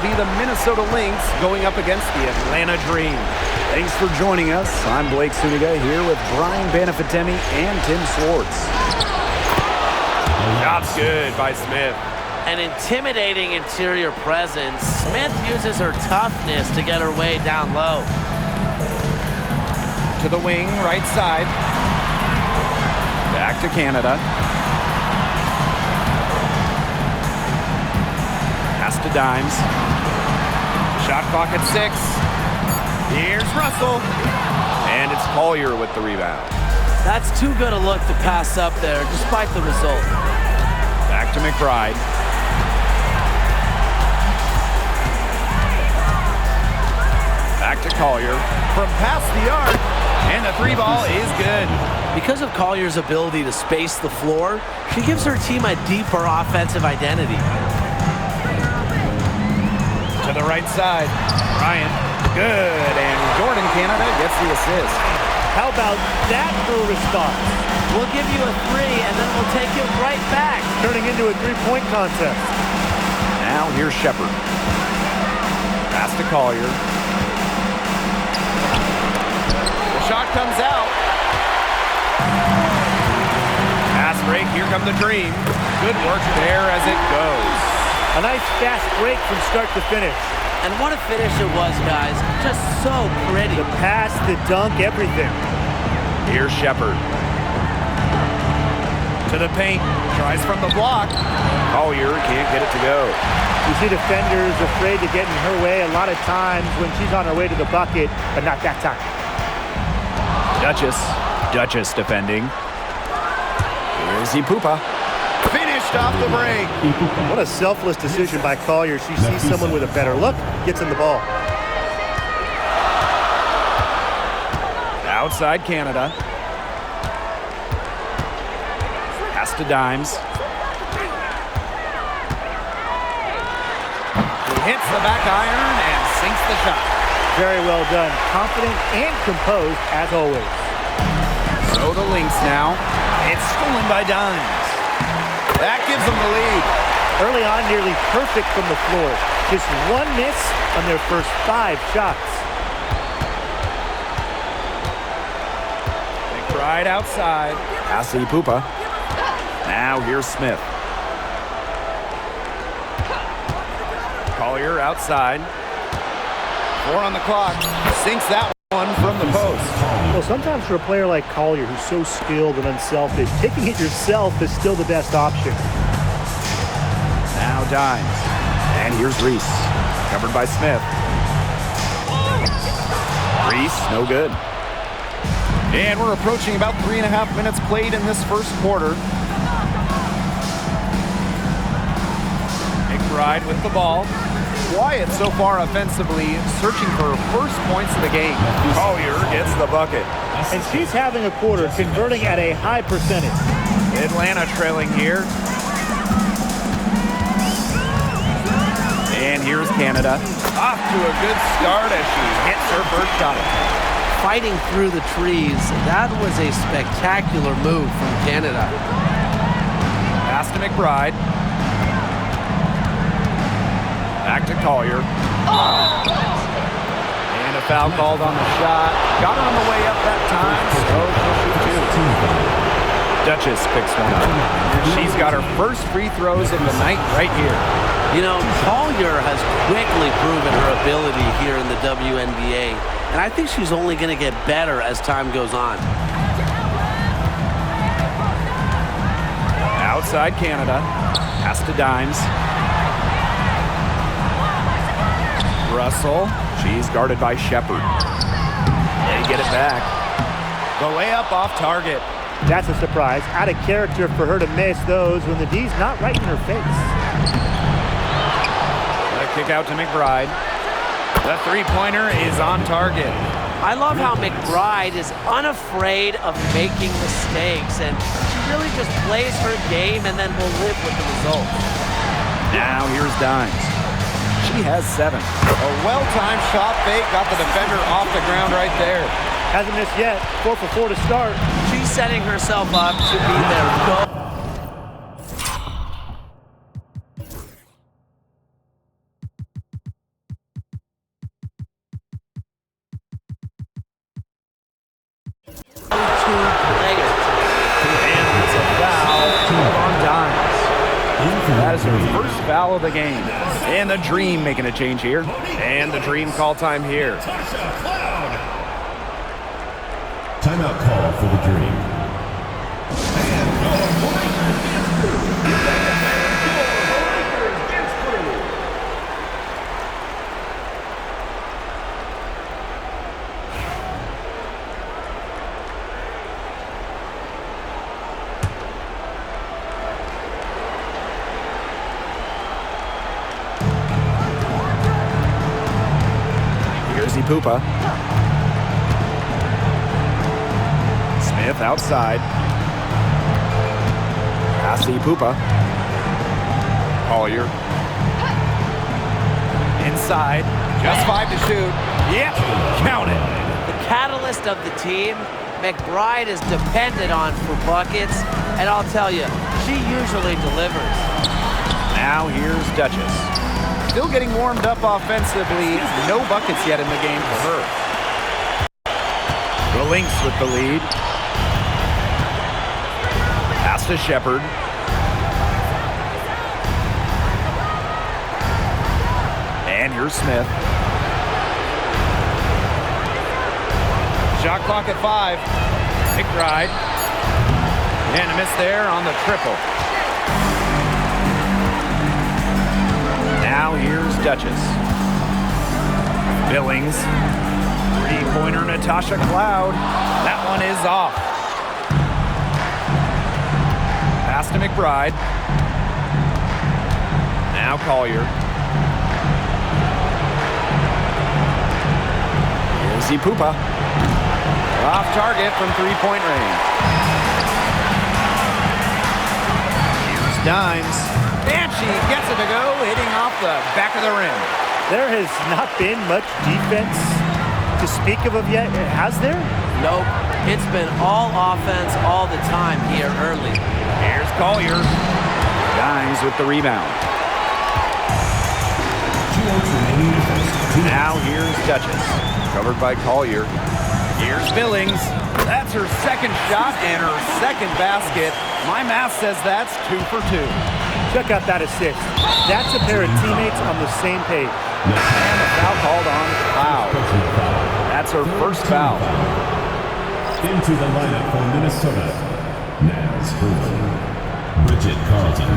be the Minnesota Lynx going up against the Atlanta Dream. Thanks for joining us. I'm Blake Suniga here with Brian Banafitemi and Tim Swartz. Job's good by Smith. An intimidating interior presence. Smith uses her toughness to get her way down low. To the wing, right side. Back to Canada. Pass to Dimes. Shot clock at 6. Here's Russell. And it's Collier with the rebound. That's too good a look to pass up there, despite the result. Back to McBride. Back to Collier. From past the arc. And the 3 ball is good. Because of Collier's ability to space the floor, she gives her team a deeper offensive identity. To the right side. Bryant. Good. And Jordan Canada gets the assist. How about that for a response? We'll give you a 3, and then we'll take it right back. Turning into a 3-point contest. Now here's Shepard. Pass to Collier. The shot comes out. Pass break. Here come the Dream. Good work there as it goes. A nice fast break from start to finish. And what a finish it was, guys. Just so pretty. The pass, the dunk, everything. Here's Shepard. To the paint. Tries from the block. Collier can't get it to go. You see defenders afraid to get in her way a lot of times when she's on her way to the bucket, but not that time. Duchess defending. Here's Ipupa. Finished off the break. What a selfless decision by Collier. She sees someone with a better look, gets in the ball. Outside Canada. Pass to Dimes. He hits the back iron and sinks the shot. Very well done. Confident and composed as always. So the Lynx now. It's stolen by Dimes. That gives them the lead. Early on, nearly perfect from the floor. Just 1 miss on their first 5 shots. McBride outside. Pass to Ipupa. Now here's Smith. Collier outside. 4 on the clock. Sinks that one from the post. Well, sometimes for a player like Collier, who's so skilled and unselfish, taking it yourself is still the best option. Now Dimes. And here's Reese. Covered by Smith. Reese, no good. And we're approaching about 3.5 minutes played in this first quarter. McBride with the ball. Quiet so far offensively, searching for first points of the game. Collier gets the bucket. And she's having a quarter, converting at a high percentage. Atlanta trailing here. And here's Canada. Off to a good start as she hits her first shot. Fighting through the trees, that was a spectacular move from Canada. Pass to McBride. Back to Collier. And a foul called on the shot. Got her on the way up that time, so she'll shoot 2. Duchess picks one up. She's got her first free throws of the night right here. You know, Collier has quickly proven her ability here in the WNBA, and I think she's only going to get better as time goes on. Outside Canada. Pass to Dimes. Russell. She's guarded by Shepard. They get it back. The layup off target. That's a surprise. Out of character for her to miss those when the D's not right in her face. A kick out to McBride. The three-pointer is on target. I love how McBride is unafraid of making mistakes, and she really just plays her game and then will live with the result. Now here's Dimes. She has 7. A well-timed shot fake got the defender off the ground right there. Hasn't missed yet. 4 for 4 to start. She's setting herself up to be their go. has her first foul of the game. And the Dream making a change here. And the Dream call time here. Timeout call for the Dream. Poopa. Smith outside. Pass to Poopa. Collier. Inside. Just 5 to shoot. Yep. Count it. The catalyst of the team, McBride is depended on for buckets, and I'll tell you, she usually delivers. Now here's Duchess. Still getting warmed up offensively. No buckets yet in the game for her. The Lynx with the lead. Pass to Shepard. And here's Smith. Shot clock at 5. McBride. And a miss there on the triple. Now here's Duchess. Billings. Three-pointer Natasha Cloud. That one is off. Pass to McBride. Now Collier. Here's Poopa. Off target from three-point range. Here's Dimes. And she gets it to go, hitting off the back of the rim. There has not been much defense to speak of yet, has there? Nope. It's been all offense all the time here early. Here's Collier. Dimes with the rebound. Now here's Duchess. Covered by Collier. Here's Billings. That's her second shot and her second basket. My math says that's 2 for 2. Check out that assist. That's a pair of teammates on the same page. And a foul called on Cloud. That's her first foul. Into the lineup for Minnesota. Naz Hurley. Bridget Carlton.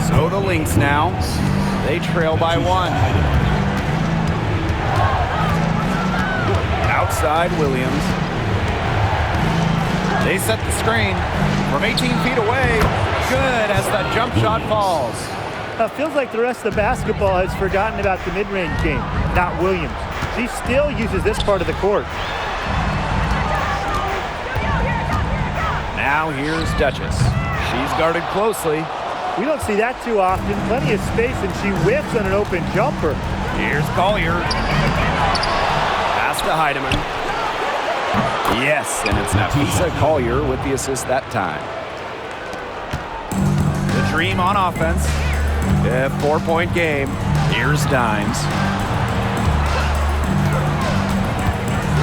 So the Lynx now. They trail by 1. Outside Williams. They set the screen from 18 feet away. Good as the jump shot falls. Feels like the rest of the basketball has forgotten about the mid-range game, not Williams. She still uses this part of the court. Now here's Duchess. She's guarded closely. We don't see that too often. Plenty of space, and she whiffs on an open jumper. Here's Collier. Pass to Heidemann. Yes, and it's Nafisa Collier with the assist that time. The Dream on offense. A 4-point game. Here's Dimes.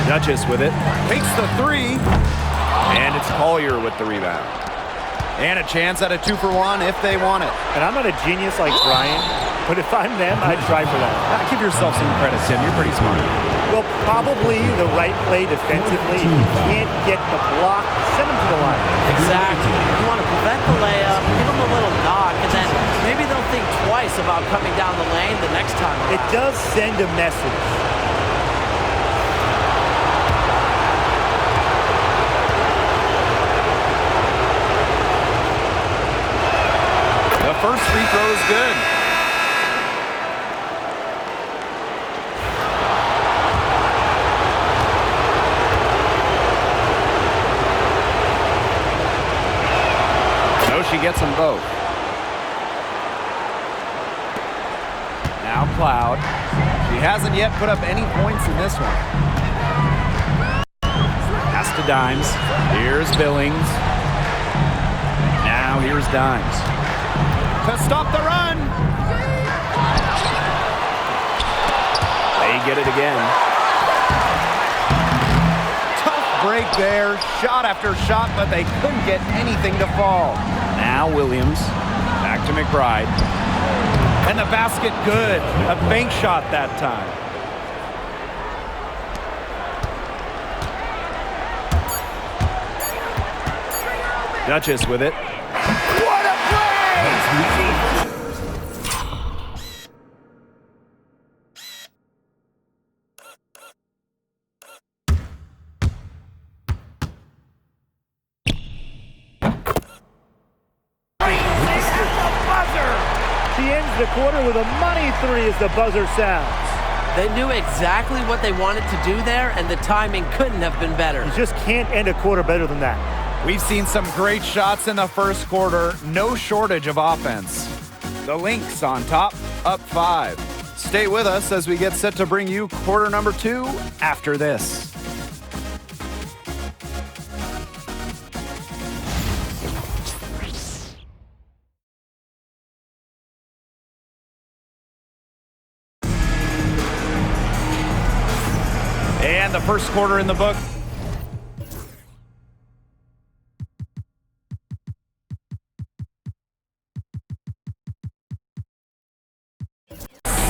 Duchess with it. Takes the 3. And it's Collier with the rebound. And a chance at a 2 for 1 if they want it. And I'm not a genius like Brian, but if I'm them, I'd try for that. Give yourself some credit, Tim. You're pretty smart. Well, probably the right play defensively. If you can't get the block, send them to the line. Exactly. You want to prevent the layup, give them a little knock, and then maybe they'll think twice about coming down the lane the next time around. It does send a message. The first free throw is good. So she gets them both. Now Cloud. She hasn't yet put up any points in this one. Pass to Dimes. Here's Billings. Now here's Dimes. To stop the run. They get it again. Tough break there. Shot after shot, but they couldn't get anything to fall. Now Williams. Back to McBride. And the basket good. A bank shot that time. Duchess with it. What a play! She ends the quarter with a money three as the buzzer sounds. They knew exactly what they wanted to do there, and the timing couldn't have been better. You just can't end a quarter better than that. We've seen some great shots in the first quarter. No shortage of offense. The Lynx on top, up 5. Stay with us as we get set to bring you quarter number 2 after this. And the first quarter in the book.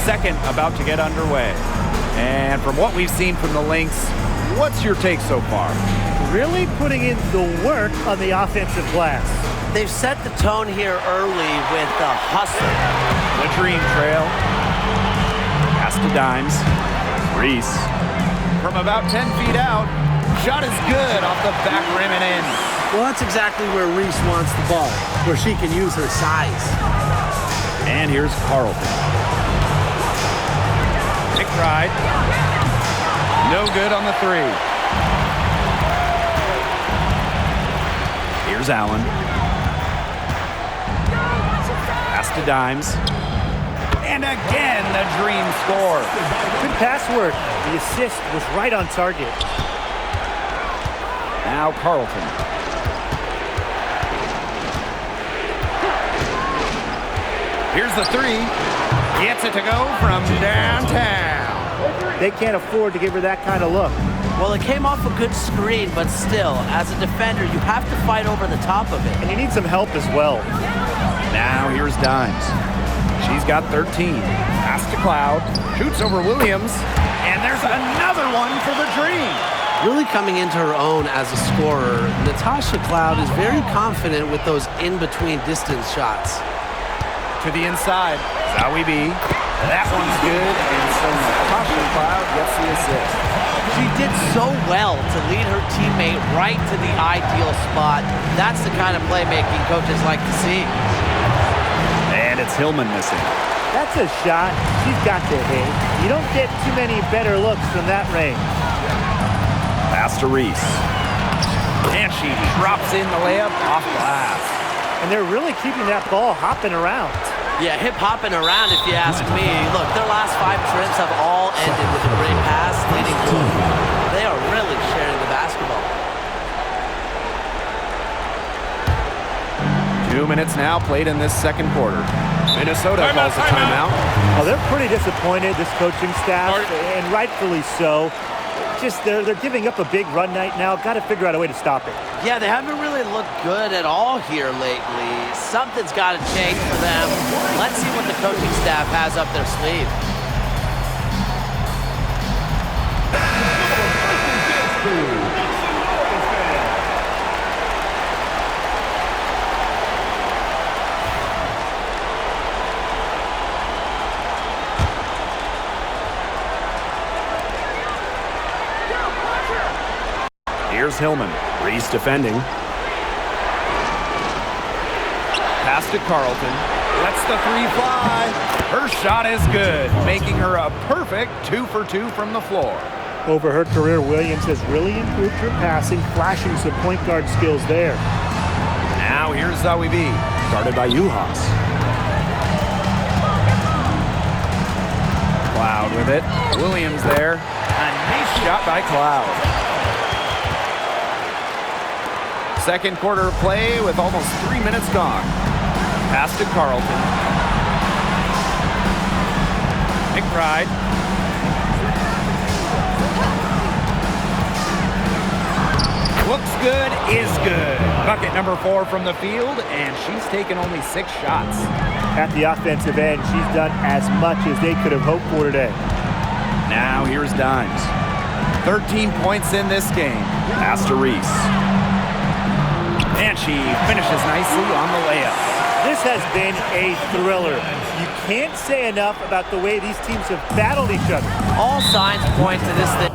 Second about to get underway. And from what we've seen from the Lynx, what's your take so far? Really putting in the work on the offensive glass. They've set the tone here early with the hustle. The dream trail. Pass to Dimes. Reese. From about 10 feet out, shot is good off the back rim and in. Well, that's exactly where Reese wants the ball, where she can use her size. And here's Carlton. McBride. No good on the 3. Here's Allen. Pass to Dimes. And again, the dream score. Good pass work. The assist was right on target. Now Carlton. Here's the 3. Gets it to go from downtown. They can't afford to give her that kind of look. Well, it came off a good screen, but still, as a defender, you have to fight over the top of it. And you need some help as well. Now here's Dimes. She's got 13. Pass to Cloud. Shoots over Williams. And there's another one for the Dream. Really coming into her own as a scorer, Natasha Cloud is very confident with those in-between distance shots. To the inside. Zowie B. That one's good. And so Natasha Cloud gets the assist. She did so well to lead her teammate right to the ideal spot. That's the kind of playmaking coaches like to see. And it's Hillman missing. That's a shot she's got to hit. You don't get too many better looks from that range. Pass to Reese. And she drops in the layup off glass. And they're really keeping that ball hopping around. Yeah, hip-hopping around if you ask me. Look, their last 5 trips have all ended with a great pass leading to them. They are really sharing the basketball. 2 minutes now played in this second quarter. Minnesota calls a timeout. Well, they're pretty disappointed, this coaching staff, and rightfully so. Just they're giving up a big run night now. Got to figure out a way to stop it. Yeah, they haven't really looked good at all here lately. Something's got to change for them. Let's see what the coaching staff has up their sleeve. Here's Hillman. Reese defending. Pass to Carlton. Lets the 3 fly. Her shot is good, making her a perfect 2 for 2 from the floor. Over her career, Williams has really improved her passing, flashing some point guard skills there. Now here's Zowie B. Started by Uhas. Cloud with it. Williams there. A nice shot by Cloud. Second quarter play with almost 3 minutes gone. Pass to Carlton. McBride. Looks good is good. Bucket number 4 from the field, and she's taken only 6 shots. At the offensive end, she's done as much as they could have hoped for today. Now here's Dimes. 13 points in this game. Pass to Reese. And she finishes nicely on the layup. This has been a thriller. You can't say enough about the way these teams have battled each other. All signs point to this thing.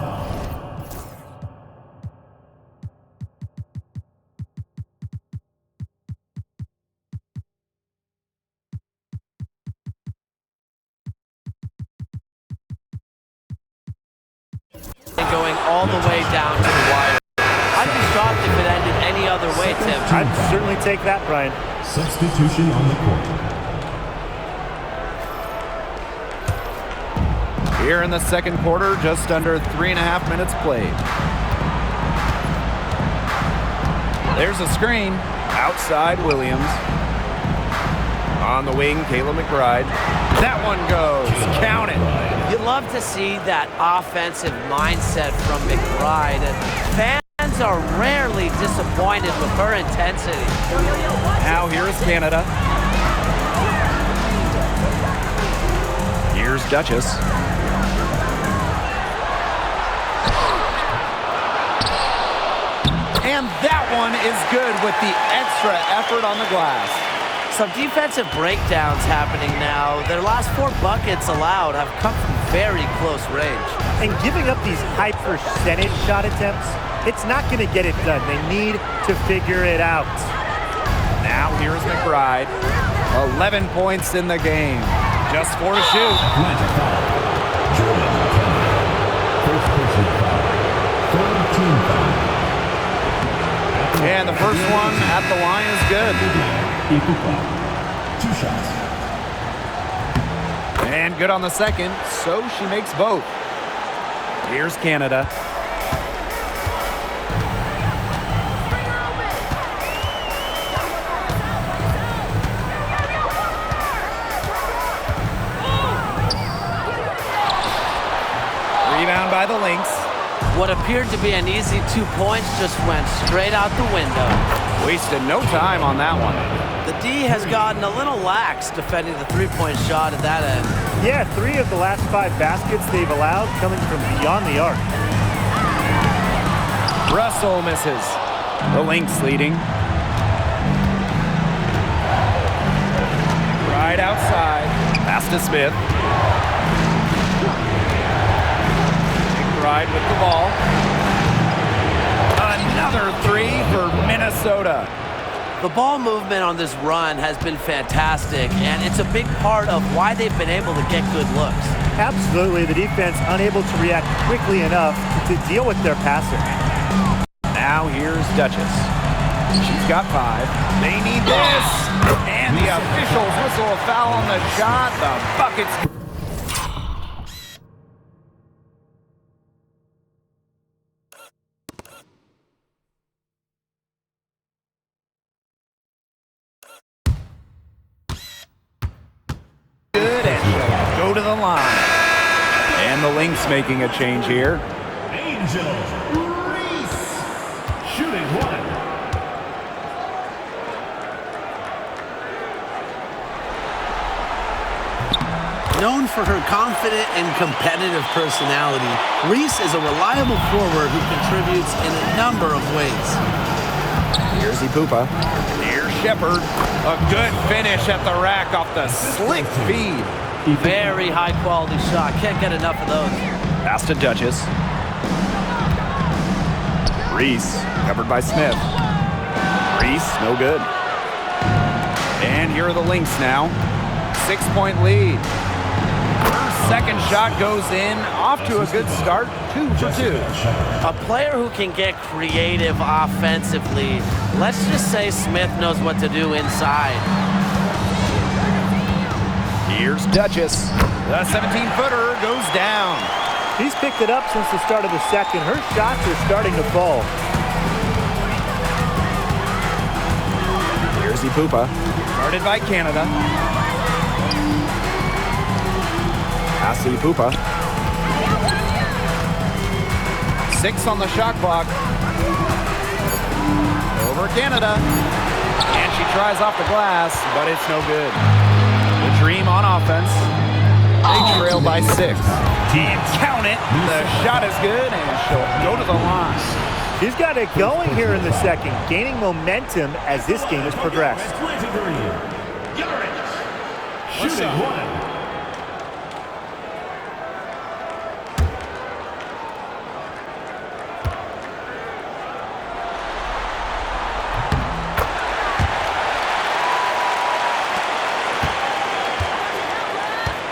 Going all the way down to the wire. I'd be shocked if it ended any other way, Tim. I'd certainly take that, Brian. Substitution on the court. Here in the second quarter, just under 3.5 minutes played. There's a screen. Outside Williams. On the wing, Kayla McBride. That one goes. Count it. You love to see that offensive mindset from McBride, and fans are rarely disappointed with her intensity. Now here's Canada. Here's Duchess. And that one is good with the extra effort on the glass. Some defensive breakdowns happening now. Their last 4 buckets allowed have come from very close range. And giving up these high percentage shot attempts, it's not going to get it done. They need to figure it out. Now here's McBride. 11 points in the game. Just 4 to shoot. Atlanta foul. Jordan Canada. First personal foul. Third team foul. And the first one at the line is good. Equal foul. 2 shots. And good on the second, so she makes both. Here's Canada. Rebound by the Lynx. What appeared to be an easy 2 points just went straight out the window. Wasted no time on that one. The D has gotten a little lax defending the 3-point shot at that end. Yeah, 3 of the last 5 baskets they've allowed coming from beyond the arc. Russell misses. The Lynx leading. Right outside. Pass to Smith. McBride with the ball. Another 3 for Minnesota. The ball movement on this run has been fantastic, and it's a big part of why they've been able to get good looks. Absolutely, the defense unable to react quickly enough to deal with their passer. Now here's Duchess. She's got 5. They need this. And the officials whistle a foul on the shot. The bucket's... good, and she'll go to the line. And the Lynx making a change here. Angel Reese. Shooting 1. Known for her confident and competitive personality, Reese is a reliable forward who contributes in a number of ways. Here's Ipupa. Here's Shepard. A good finish at the rack off the slick feed. Very high-quality shot. Can't get enough of those. Pass to Duchess. Reese, covered by Smith. Reese, no good. And here are the Lynx now. 6-point lead. Her second shot goes in. Off to a good start. 2 for 2. A player who can get creative offensively. Let's just say Smith knows what to do inside. Here's Duchess. The 17-footer goes down. She's picked it up since the start of the second. Her shots are starting to fall. Here's Ipupa. Guarded by Canada. Pass to Ipupa. 6 on the shot clock. over Canada. And she tries off the glass, but it's no good. The Dream on offense. They trail by 6. Count it. The shot is good, and she'll go to the line. She's got it going here in the second, gaining momentum as this game has progressed. Shooting 1.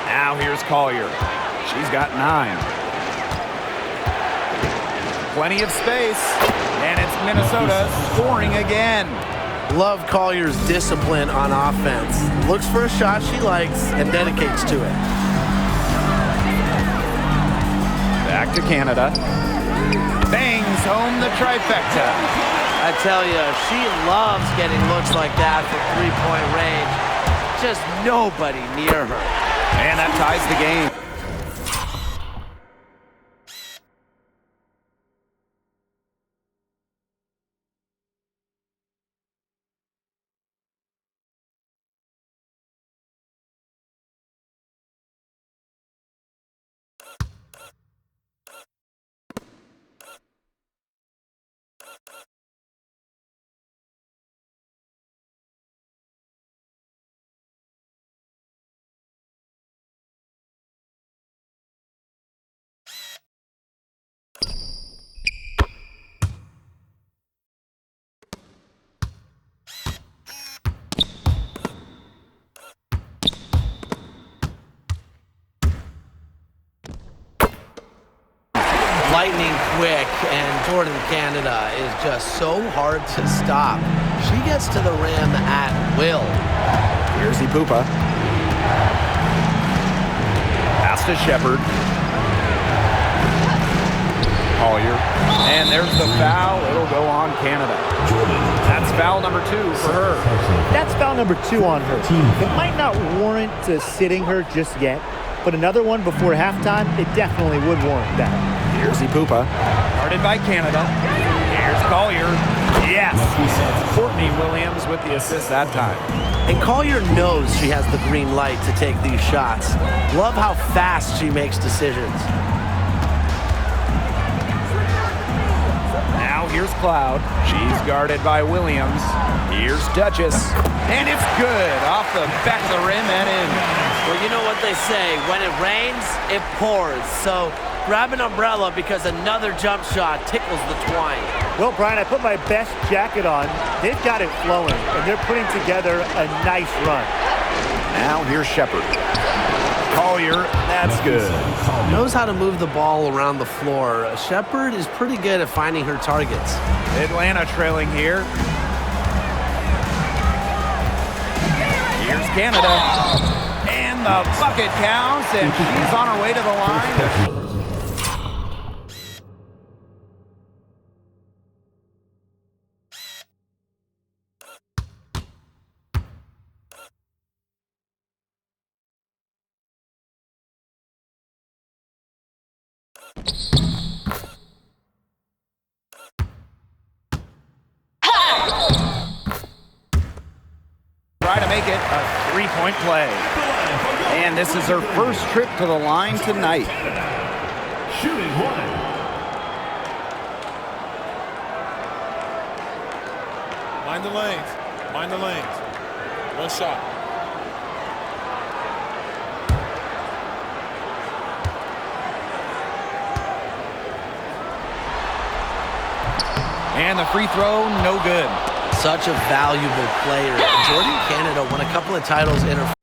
Now here's Collier. She's got 9. Plenty of space, and it's Minnesota scoring again. Love Collier's discipline on offense. Looks for a shot she likes and dedicates to it. Back to Canada. Bangs home the trifecta. I tell you, she loves getting looks like that from three-point range. Just nobody near her. And that ties the game. Lightning quick, and Jordan Canada is just so hard to stop. She gets to the rim at will. Here's Ipupa. Pass to Shepard. Collier. And there's the foul. It'll go on Canada. That's foul number 2 for her. That's foul number 2 on her. It might not warrant sitting her just yet, but another one before halftime, it definitely would warrant that. Here's Ipupa. Guarded by Canada. Here's Collier. Yes. Courtney Williams with the assist that time. And Collier knows she has the green light to take these shots. Love how fast she makes decisions. Now here's Cloud. She's guarded by Williams. Here's Duchess. And it's good. Off the back of the rim and in. Well, you know what they say. When it rains, it pours. So grab an umbrella because another jump shot tickles the twine. Well, Brian, I put my best jacket on. They've got it flowing, and they're putting together a nice run. Now here's Shepard. Collier, that's good. Knows how to move the ball around the floor. Shepard is pretty good at finding her targets. Atlanta trailing here. Here's Canada. And the bucket counts, and she's on her way to the line. Try to make it a three-point play. And this is her first trip to the line tonight. Shooting 1. Mind the lanes. Mind the lanes. One shot. And the free throw, no good. Such a valuable player. Jordan Canada won a couple of titles in her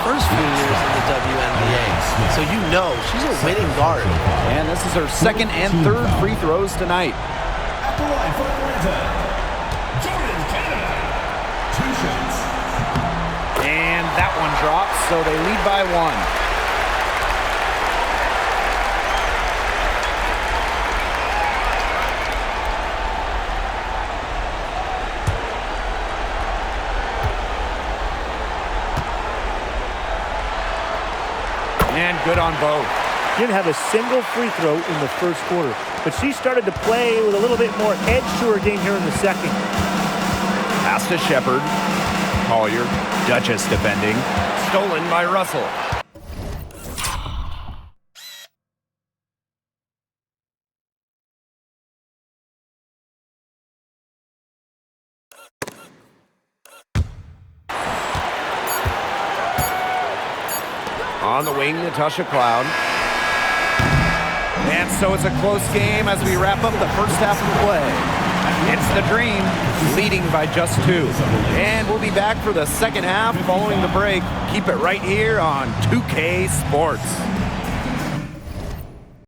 first few years in the WNBA. So you know she's a winning guard. And this is her second and third free throws tonight. At the line for Atlanta, Jordan Canada. 2 shots. And that one drops, so they lead by 1. good on both. Didn't have a single free throw in the first quarter, but she started to play with a little bit more edge to her game here in the second. Pass to Shepard. Collier, Duchess defending. Stolen by Russell. On the wing, Natasha Cloud. And so it's a close game as we wrap up the first half of play. It's the Dream leading by just 2. And we'll be back for the second half following the break. Keep it right here on 2K Sports.